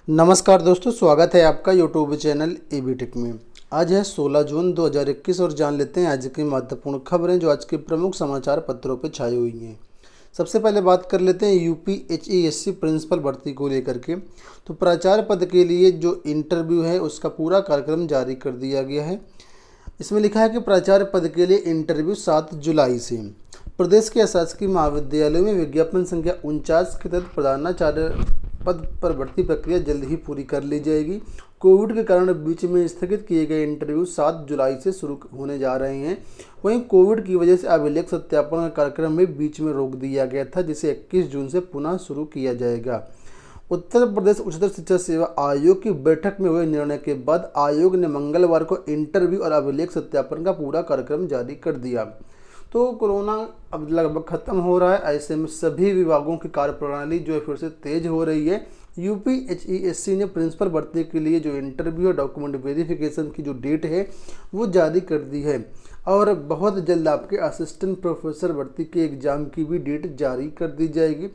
नमस्कार दोस्तों, स्वागत है आपका यूट्यूब चैनल एबी टेक में। आज है 16 जून 2021 और जान लेते हैं आज की महत्वपूर्ण खबरें जो आज के प्रमुख समाचार पत्रों पर छाई हुई हैं। सबसे पहले बात कर लेते हैं यूपीएचईएससी प्रिंसिपल भर्ती को लेकर के। तो प्राचार्य पद के लिए जो इंटरव्यू है उसका पूरा कार्यक्रम जारी कर दिया गया है। इसमें लिखा है कि प्राचार्य पद के लिए इंटरव्यू 7 जुलाई से। प्रदेश के शासकीय महाविद्यालयों में विज्ञापन संख्या 49 के तहत प्रधानाचार्य पद पर भर्ती प्रक्रिया जल्द ही पूरी कर ली जाएगी। कोविड के कारण बीच में स्थगित किए गए इंटरव्यू 7 जुलाई से शुरू होने जा रहे हैं। वहीं कोविड की वजह से अभिलेख सत्यापन का कार्यक्रम में बीच में रोक दिया गया था, जिसे 21 जून से पुनः शुरू किया जाएगा। उत्तर प्रदेश उच्चतर शिक्षा सेवा आयोग की बैठक में हुए निर्णय के बाद आयोग ने मंगलवार को इंटरव्यू और अभिलेख सत्यापन का पूरा कार्यक्रम जारी कर दिया। तो कोरोना अब लगभग खत्म हो रहा है, ऐसे में सभी विभागों की कार्यप्रणाली जो है फिर से तेज हो रही है। यूपीएचईएससी ने प्रिंसिपल भर्ती के लिए जो इंटरव्यू और डॉक्यूमेंट वेरिफिकेशन की जो डेट है वो जारी कर दी है और बहुत जल्द आपके असिस्टेंट प्रोफेसर भर्ती के एग्ज़ाम की भी डेट जारी कर दी जाएगी।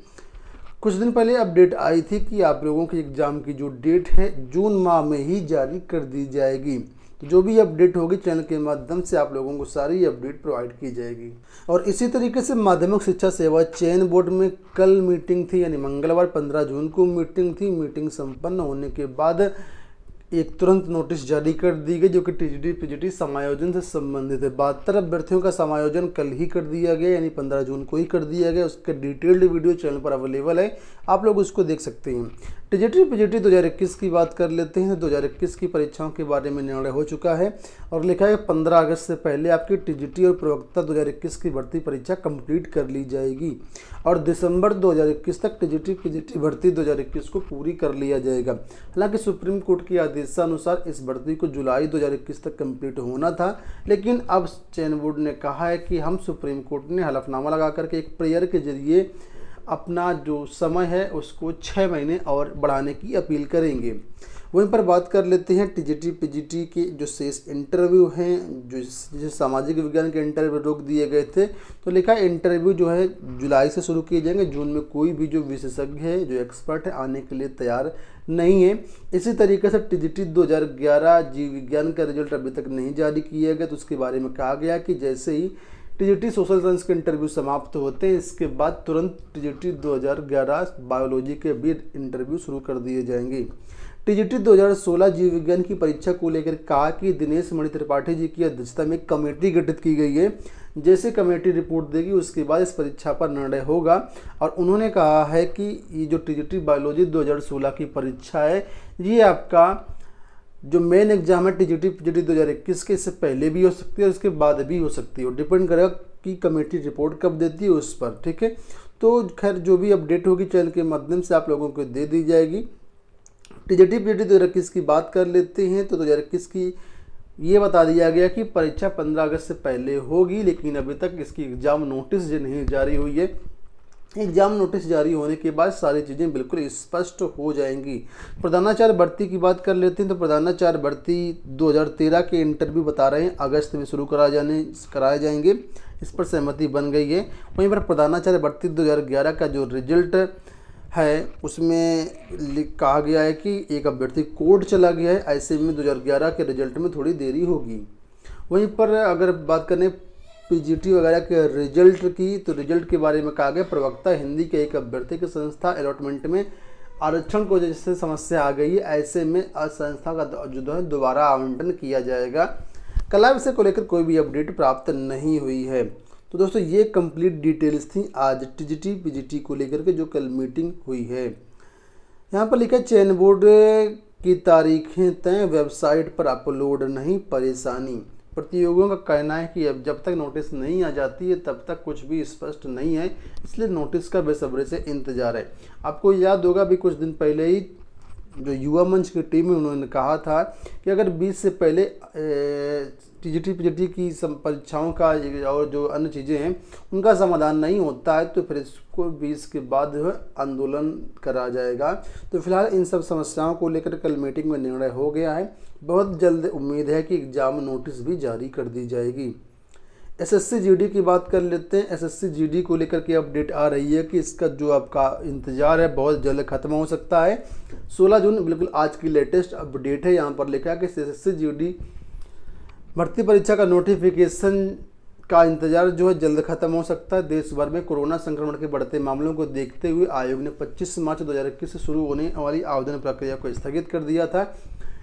कुछ दिन पहले अपडेट आई थी कि आप लोगों के एग्ज़ाम की जो डेट है जून माह में ही जारी कर दी जाएगी। तो जो भी अपडेट होगी चैनल के माध्यम से आप लोगों को सारी अपडेट प्रोवाइड की जाएगी। और इसी तरीके से माध्यमिक शिक्षा सेवा चयन बोर्ड में कल मीटिंग थी, यानी मंगलवार 15 जून को मीटिंग थी। मीटिंग संपन्न होने के बाद एक तुरंत नोटिस जारी कर दी गई जो कि टीजीटी पीजीटी समायोजन से संबंधित है। 72 अभ्यर्थियों का समायोजन कल ही कर दिया गया, यानी 15 जून को ही कर दिया गया। उसका डिटेल्ड वीडियो चैनल पर अवेलेबल है, आप लोग उसको देख सकते हैं। टीजीटी पीजीटी 2021 की बात कर लेते हैं। 2021 की परीक्षाओं के बारे में निर्णय हो चुका है और लिखा है 15 अगस्त से पहले आपकी टीजीटी और प्रवक्ता 2021 की भर्ती परीक्षा कंप्लीट कर ली जाएगी और दिसंबर 2021 तक टीजीटी पीजीटी भर्ती 2021 को पूरी कर लिया जाएगा। हालांकि सुप्रीम कोर्ट के आदेशानुसार इस भर्ती को जुलाई 2021 तक कंप्लीट होना था, लेकिन अब चयन बोर्ड ने कहा है कि हम सुप्रीम कोर्ट ने हलफनामा लगा करके एक प्रेयर के जरिए अपना जो समय है उसको 6 महीने और बढ़ाने की अपील करेंगे। वहीं पर बात कर लेते हैं टीजीटी पीजीटी के जो शेष इंटरव्यू हैं, जो सामाजिक विज्ञान के इंटरव्यू रोक दिए गए थे। तो लिखा है इंटरव्यू जो है जुलाई से शुरू किए जाएंगे। जून में कोई भी जो विशेषज्ञ है, जो एक्सपर्ट है, आने के लिए तैयार नहीं है। इसी तरीके से टीजीटी 2011 जीव विज्ञान का रिजल्ट अभी तक नहीं जारी किया गया, तो उसके बारे में कहा गया कि जैसे ही टीजीटी सोशल साइंस के इंटरव्यू समाप्त होते हैं इसके बाद तुरंत टीजीटी 2011 बायोलॉजी के भी इंटरव्यू शुरू कर दिए जाएंगे। टीजीटी 2016 जीव विज्ञान की परीक्षा को लेकर कहा कि दिनेश मणि त्रिपाठी जी की अध्यक्षता में कमेटी गठित की गई है। जैसे कमेटी रिपोर्ट देगी उसके बाद इस परीक्षा पर निर्णय होगा और उन्होंने कहा है कि ये जो टीजीटी बायोलॉजी 2016 की परीक्षा है ये आपका जो मेन एग्जाम है टीजीटी पीजीटी 2021 के, इससे पहले भी हो सकती है और इसके बाद भी हो सकती है। डिपेंड करेगा कि कमेटी रिपोर्ट कब देती है उस पर, ठीक है। तो खैर जो भी अपडेट होगी चैनल के माध्यम से आप लोगों को दे दी जाएगी। टीजीटी पीजीटी 2021 की बात कर लेते हैं। तो 2021 की ये बता दिया गया कि परीक्षा 15 अगस्त से पहले होगी, लेकिन अभी तक इसकी एग्ज़ाम नोटिस जो नहीं जारी हुई है। एग्जाम नोटिस जारी होने के बाद सारी चीज़ें बिल्कुल स्पष्ट हो जाएंगी। प्रधानाचार्य भर्ती की बात कर लेते हैं। तो प्रधानाचार्य भर्ती 2013 के इंटरव्यू बता रहे हैं अगस्त में शुरू कराए जाएंगे, इस पर सहमति बन गई है। वहीं पर प्रधानाचार्य भर्ती 2011 का जो रिजल्ट है उसमें कहा गया है कि एक अभ्यर्थी कोर्ट चला गया है, ऐसे में 2011 के रिजल्ट में थोड़ी देरी होगी। वहीं पर अगर बात करें पीजीटी वगैरह के रिजल्ट की, तो रिजल्ट के बारे में कहा गया प्रवक्ता हिंदी के एक अभ्यर्थी की संस्था अलॉटमेंट में आरक्षण को जैसे समस्या आ गई है, ऐसे में संस्था का जो है दोबारा आवंटन किया जाएगा। कला विषय को लेकर कोई भी अपडेट प्राप्त नहीं हुई है। तो दोस्तों ये कंप्लीट डिटेल्स थी आज टीजीटी पीजीटी को लेकर के जो कल मीटिंग हुई है। यहाँ पर लिखा चयन बोर्ड की तारीखें तय, वेबसाइट पर अपलोड नहीं, परेशानी। प्रतियोगियों का कहना है कि अब जब तक नोटिस नहीं आ जाती है तब तक कुछ भी स्पष्ट नहीं है, इसलिए नोटिस का बेसब्री से इंतजार है। आपको याद होगा भी कुछ दिन पहले ही जो युवा मंच की टीम है उन्होंने कहा था कि अगर 20 से पहले टीजीटी पीजीटी की परीक्षाओं का और जो अन्य चीज़ें हैं उनका समाधान नहीं होता है तो फिर इसको 20 के बाद जो है आंदोलन करा जाएगा। तो फिलहाल इन सब समस्याओं को लेकर कल मीटिंग में निर्णय हो गया है। बहुत जल्द उम्मीद है कि एग्ज़ाम नोटिस भी जारी कर दी जाएगी। एसएससी जीडी की बात कर लेते हैं। एसएससी जीडी को लेकर के अपडेट आ रही है कि इसका जो आपका इंतज़ार है बहुत जल्द ख़त्म हो सकता है। 16 जून बिल्कुल आज की लेटेस्ट अपडेट है। यहाँ पर लिखा है कि एसएससी जीडी भर्ती परीक्षा का नोटिफिकेशन का इंतजार जो है जल्द खत्म हो सकता है। देश भर में कोरोना संक्रमण के बढ़ते मामलों को देखते हुए आयोग ने 25 मार्च 2021 से शुरू होने वाली आवेदन प्रक्रिया को स्थगित कर दिया था।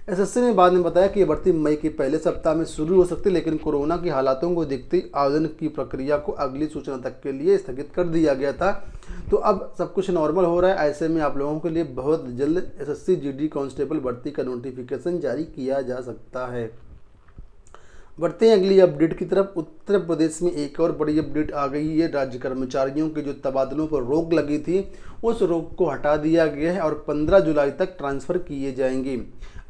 एसएससी ने बाद में बताया कि ये भर्ती मई के पहले सप्ताह में शुरू हो सकती है, लेकिन कोरोना की हालातों को देखते ही आवेदन की प्रक्रिया को अगली सूचना तक के लिए स्थगित कर दिया गया था। तो अब सब कुछ नॉर्मल हो रहा है। ऐसे में आप लोगों के लिए बहुत जल्द एसएससी जीडी कांस्टेबल भर्ती का नोटिफिकेशन जारी किया जा सकता है। बढ़ते हैं अगली अपडेट की तरफ। उत्तर प्रदेश में एक और बड़ी अपडेट आ गई है। राज्य कर्मचारियों के जो तबादलों पर रोक लगी थी उस रोक को हटा दिया गया है और 15 जुलाई तक ट्रांसफ़र किए जाएंगे।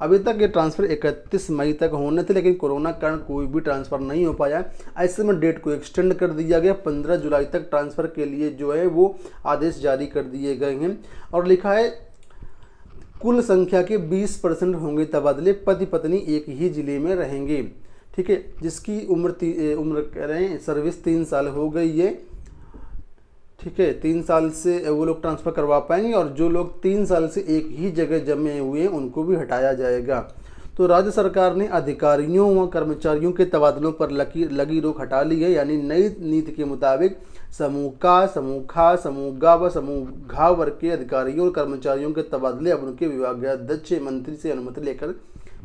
अभी तक ये ट्रांसफ़र 31 मई तक होने थे, लेकिन कोरोना के कारण कोई भी ट्रांसफ़र नहीं हो पाया। ऐसे में डेट को एक्सटेंड कर दिया गया। 15 जुलाई तक ट्रांसफ़र के लिए जो है वो आदेश जारी कर दिए गए हैं और लिखा है कुल संख्या के 20% होंगे तबादले, पति पत्नी एक ही जिले में रहेंगे। ठीक है, जिसकी उम्र कह रहे हैं सर्विस 3 साल हो गई है। ठीक है, 3 साल से वो लोग ट्रांसफ़र करवा पाएंगे और जो लोग 3 साल से एक ही जगह जमे हुए हैं उनको भी हटाया जाएगा। तो राज्य सरकार ने अधिकारियों व कर्मचारियों के तबादलों पर लगी रोक हटा ली है। यानी नई नीति के मुताबिक समूह का, समूह खा, समूह ग व समूह घा वर्ग के अधिकारियों और कर्मचारियों के तबादले अब उनके विभागाध्यक्ष मंत्री से अनुमति लेकर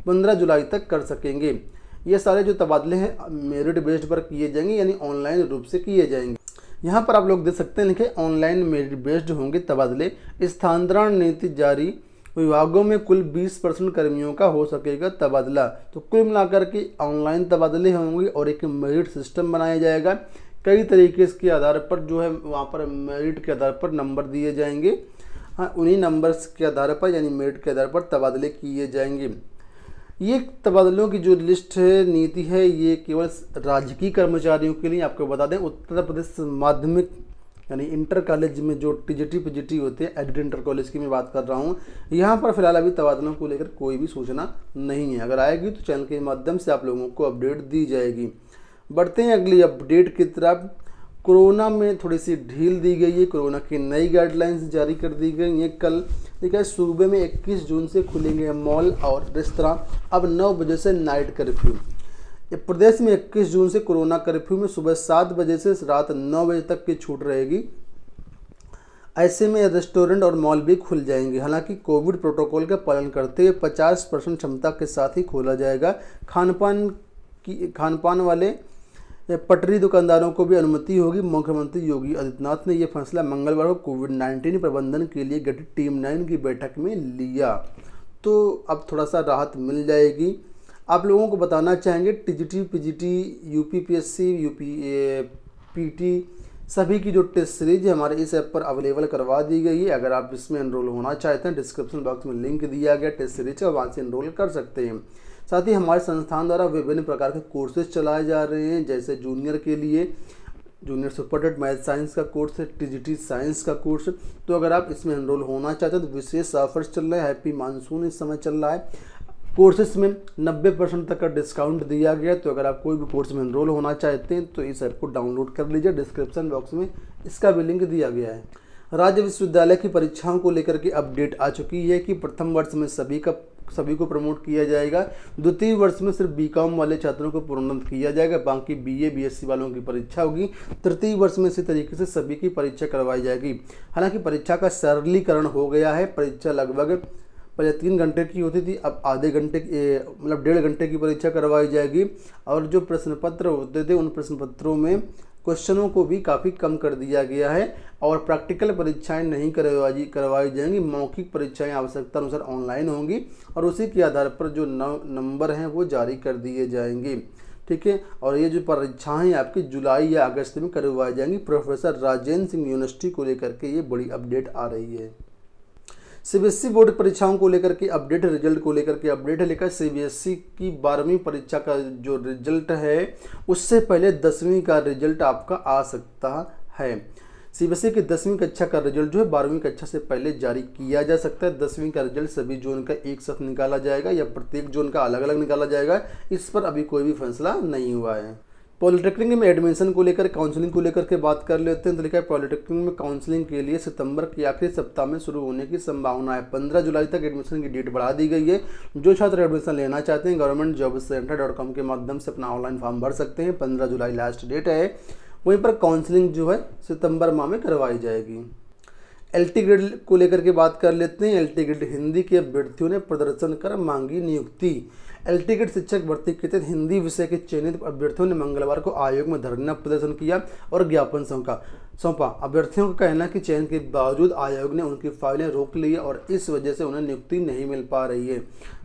15 जुलाई तक कर सकेंगे। ये सारे जो तबादले हैं मेरिट बेस्ड पर किए जाएंगे, यानी ऑनलाइन रूप से किए जाएंगे। यहाँ पर आप लोग देख सकते हैं लिखे ऑनलाइन मेरिट बेस्ड होंगे तबादले। स्थानांतरण नीति जारी, विभागों में कुल 20% कर्मियों का हो सकेगा तबादला। तो कुल मिलाकर के ऑनलाइन तबादले होंगे और एक मेरिट सिस्टम बनाया जाएगा। कई तरीके के आधार पर जो है वहाँ पर मेरिट के आधार पर नंबर दिए जाएंगे। हाँ, उन्हीं नंबर्स के आधार पर यानी मेरिट के आधार पर तबादले किए जाएंगे। ये तबादलों की जो लिस्ट है, नीति है, ये केवल राजकीय कर्मचारियों के लिए। आपको बता दें उत्तर प्रदेश माध्यमिक यानी इंटर कॉलेज में जो टीजीटी पीजीटी होते हैं, एडिट इंटर कॉलेज की मैं बात कर रहा हूँ, यहाँ पर फिलहाल अभी तबादलों को लेकर कोई भी सूचना नहीं है। अगर आएगी तो चैनल के माध्यम से आप लोगों को अपडेट दी जाएगी। बढ़ते हैं अगली अपडेट की तरफ। कोरोना में थोड़ी सी ढील दी गई है। कोरोना की नई गाइडलाइंस जारी कर दी गई हैं। कल देखिए सूबे में 21 जून से खुलेंगे मॉल और रेस्तरां। अब 9 बजे से नाइट कर्फ्यू। प्रदेश में 21 जून से कोरोना कर्फ्यू में सुबह 7 बजे से रात 9 बजे तक की छूट रहेगी। ऐसे में रेस्टोरेंट और मॉल भी खुल जाएंगे। हालांकि कोविड प्रोटोकॉल का पालन करते हुए 50% क्षमता के साथ ही खोला जाएगा। खानपान वाले पटरी दुकानदारों को भी अनुमति होगी। मुख्यमंत्री योगी आदित्यनाथ ने यह फैसला मंगलवार को कोविड-19 प्रबंधन के लिए गठित टीम 9 की बैठक में लिया। तो अब थोड़ा सा राहत मिल जाएगी। आप लोगों को बताना चाहेंगे टीजीटी पीजीटी यूपीपीएससी यूपीपीटी सभी की जो टेस्ट सीरीज है हमारे इस ऐप पर अवेलेबल करवा दी गई है। अगर आप इसमें एनरोल होना चाहते हैं डिस्क्रिप्शन बॉक्स में लिंक दिया गया टेस्ट सीरीज है, वहाँ से एनरोल कर सकते हैं। साथ ही हमारे संस्थान द्वारा विभिन्न प्रकार के कोर्सेज चलाए जा रहे हैं, जैसे जूनियर के लिए जूनियर सुपरटेट मैथ साइंस का कोर्स है, टीजीटी साइंस का कोर्स। तो अगर आप इसमें एनरोल होना चाहते हैं तो विशेष ऑफर्स चल रहे हैं। हैप्पी मानसून इस समय चल रहा है। कोर्सेज में 90% तक का डिस्काउंट दिया गया। तो अगर आप कोई भी कोर्स में एनरोल होना चाहते हैं तो इस ऐप को डाउनलोड कर लीजिए। डिस्क्रिप्शन बॉक्स में इसका भी लिंक दिया गया है। राज्य विश्वविद्यालय की परीक्षाओं को लेकर के अपडेट आ चुकी है कि प्रथम वर्ष में सभी को प्रमोट किया जाएगा। द्वितीय वर्ष में सिर्फ बीकॉम वाले छात्रों को प्रोन्नत किया जाएगा, बाकी बीए बीएससी वालों की परीक्षा होगी। तृतीय वर्ष में इसी तरीके से सभी की परीक्षा करवाई जाएगी। हालांकि परीक्षा का सरलीकरण हो गया है। परीक्षा लगभग पहले 3 घंटे की होती थी, अब आधे घंटे मतलब 1.5 घंटे की परीक्षा करवाई जाएगी। और जो प्रश्न पत्र होते थे उन प्रश्न पत्रों में क्वेश्चनों को भी काफ़ी कम कर दिया गया है और प्रैक्टिकल परीक्षाएं नहीं करवाई जाएंगी। मौखिक परीक्षाएं आवश्यकता अनुसार ऑनलाइन होंगी और उसी के आधार पर जो नंबर हैं वो जारी कर दिए जाएंगे। ठीक है, और ये जो परीक्षाएं आपकी जुलाई या अगस्त में करवाई जाएंगी। प्रोफेसर राजेंद्र सिंह यूनिवर्सिटी को लेकर के ये बड़ी अपडेट आ रही है। सीबीएसई बोर्ड परीक्षाओं को लेकर के अपडेट, रिजल्ट को लेकर के अपडेट है। लेकर सीबीएसई की 12वीं परीक्षा का जो रिजल्ट है उससे पहले 10वीं का रिजल्ट आपका आ सकता है। सीबीएसई की 10वीं कक्षा का रिजल्ट जो है 12वीं कक्षा से पहले जारी किया जा सकता है। 10वीं का रिजल्ट सभी जोन का एक साथ निकाला जाएगा या प्रत्येक जोन का अलग अलग निकाला जाएगा, इस पर अभी कोई भी फैसला नहीं हुआ है। पॉलिटेक्निक में एडमिशन को लेकर, काउंसलिंग को लेकर के बात कर लेते हैं। तो लिखा है पॉलिटेक्निक में काउंसलिंग के लिए सितंबर के आखिरी सप्ताह में शुरू होने की संभावना है। 15 जुलाई तक एडमिशन की डेट बढ़ा दी गई है। जो छात्र एडमिशन लेना चाहते हैं governmentjobcenter.com के माध्यम से अपना ऑनलाइन फॉर्म भर सकते हैं। 15 जुलाई लास्ट डेट है। वहीं पर काउंसलिंग जो है सितंबर माह में करवाई जाएगी। LT ग्रेड को लेकर के बात कर लेते हैं। LT ग्रेड हिंदी के अभ्यर्थियों ने प्रदर्शन कर मांगी नियुक्ति। LT ग्रेड शिक्षक भर्ती के तहत हिंदी विषय के चयनित अभ्यर्थियों ने मंगलवार को आयोग में धरना प्रदर्शन किया और ज्ञापन सौंपा। अभ्यर्थियों का कहना है कि चयन के बावजूद आयोग ने उनकी फाइलें रोक ली और इस वजह से उन्हें नियुक्ति नहीं मिल पा रही है।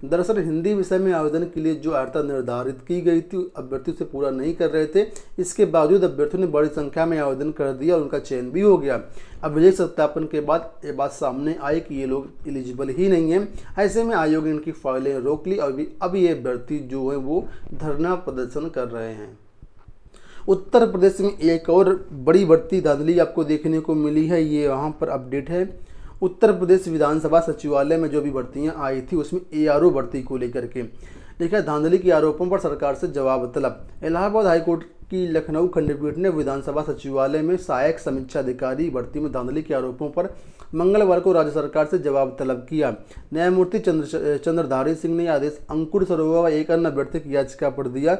दरअसल हिंदी विषय में आवेदन के लिए जो अर्हता निर्धारित की गई थी अभ्यर्थी उसे पूरा नहीं कर रहे थे। इसके बावजूद अभ्यर्थियों ने बड़ी संख्या में आवेदन कर दिया और उनका चयन भी हो गया। अब विजय सत्यापन के बाद ये बात सामने आई कि ये लोग एलिजिबल ही नहीं है। ऐसे में आयोग ने इनकी फाइलें रोक ली और अब ये अभ्यर्थी जो है वो धरना प्रदर्शन कर रहे हैं। उत्तर प्रदेश में एक और बड़ी बढ़ती धांधली आपको देखने को मिली है। ये वहाँ पर अपडेट है। उत्तर प्रदेश विधानसभा सचिवालय में जो भी भर्तियां आई थी उसमें ARO भर्ती को लेकर के देखा धांधली के आरोपों पर सरकार से जवाब तलब। इलाहाबाद हाईकोर्ट की लखनऊ खंडपीठ ने विधानसभा सचिवालय में सहायक समीक्षा अधिकारी भर्ती में धांधली के आरोपों पर मंगलवार को राज्य सरकार से जवाब तलब किया। न्यायमूर्ति चंद्रधारी सिंह ने आदेश अंकुर सरोवर व एक अन्य अभ्यर्थी की याचिका पर दिया।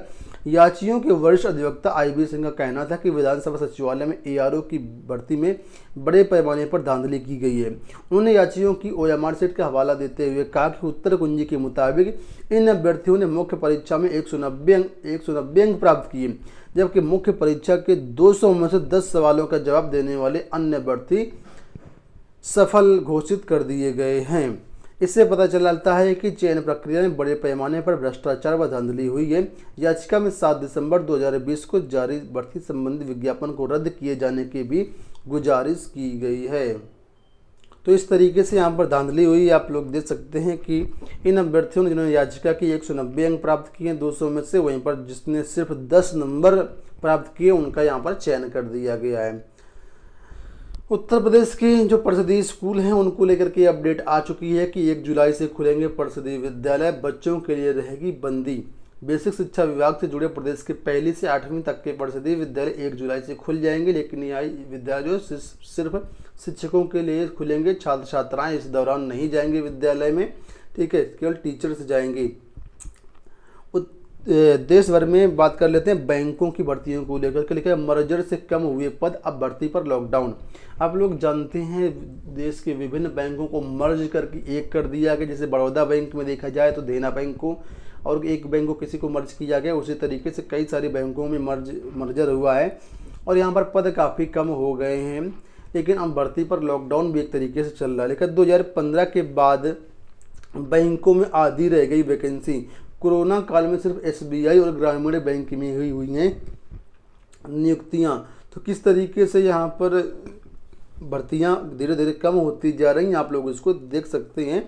याचियों के वरिष्ठ अधिवक्ता IB सिंह का कहना था कि विधानसभा सचिवालय में ARO की भर्ती में बड़े पैमाने पर धांधली की गई है। उन्होंने याचियों की OMR सेट का हवाला देते हुए कहा कि उत्तर कुंजी के मुताबिक इन अभ्यर्थियों ने मुख्य परीक्षा में 190 अंक प्राप्त किए, जबकि मुख्य परीक्षा के 200 में से 10 सवालों का जवाब देने वाले अन्य अभ्यर्थी सफल घोषित कर दिए गए हैं। इससे पता चलता है कि चयन प्रक्रिया में बड़े पैमाने पर भ्रष्टाचार व धांधली हुई है। याचिका में 7 दिसंबर 2020 को जारी भर्ती संबंधी विज्ञापन को रद्द किए जाने की भी गुजारिश की गई है। तो इस तरीके से यहाँ पर धांधली हुई। आप लोग देख सकते हैं कि इन अभ्यर्थियों ने जिन्होंने याचिका की 190 अंक प्राप्त किए 200 में से, वहीं पर जिसने सिर्फ 10 नंबर प्राप्त किए उनका यहाँ पर चयन कर दिया गया है। उत्तर प्रदेश के जो परिषदीय स्कूल हैं उनको लेकर के अपडेट आ चुकी है कि 1 जुलाई से खुलेंगे परिषदीय विद्यालय, बच्चों के लिए रहेगी बंदी। बेसिक शिक्षा विभाग से जुड़े प्रदेश के 1ली से 8वीं तक के परिषदीय विद्यालय 1 जुलाई से खुल जाएंगे, लेकिन यह विद्यालय सिर्फ शिक्षकों के लिए खुलेंगे। छात्र छात्राएं इस दौरान नहीं जाएंगे विद्यालय में, ठीक है, केवल टीचर्स जाएंगे। देश भर में बात कर लेते हैं बैंकों की भर्तियों को लेकर के। लिखा है मर्जर से कम हुए पद, अब भर्ती पर लॉकडाउन। आप लोग जानते हैं देश के विभिन्न बैंकों को मर्ज करके एक कर दिया गया। जैसे बड़ौदा बैंक में देखा जाए तो देना बैंक को और एक बैंक को किसी को मर्ज किया गया, उसी तरीके से कई सारे बैंकों में मर्जर हुआ है और यहाँ पर पद काफ़ी कम हो गए हैं। लेकिन अब भर्ती पर लॉकडाउन भी एक तरीके से चल रहा है। लेकिन 2015 के बाद बैंकों में आधी रह गई वैकेंसी। कोरोना काल में सिर्फ SBI और ग्रामीण बैंक में हुई हैं नियुक्तियां। तो किस तरीके से यहाँ पर भर्तियां धीरे धीरे कम होती जा रही हैं, आप लोग इसको देख सकते हैं।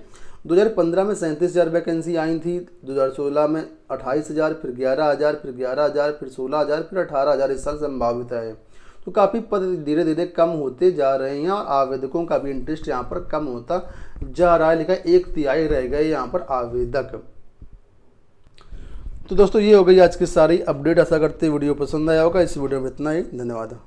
2015 में 37,000 वैकेंसी आई थी, 2016 में 28,000, फिर 11,000, फिर 11,000, फिर 16,000, फिर 18,000 इस साल संभावित है। तो काफ़ी पद धीरे धीरे कम होते जा रहे हैं और आवेदकों का भी इंटरेस्ट यहाँ पर कम होता जा रहा है। लिखा 1/3 रह गए यहाँ पर आवेदक। तो दोस्तों ये हो गई आज की सारी अपडेट। आशा करते वीडियो पसंद आया होगा। इस वीडियो में इतना ही, धन्यवाद।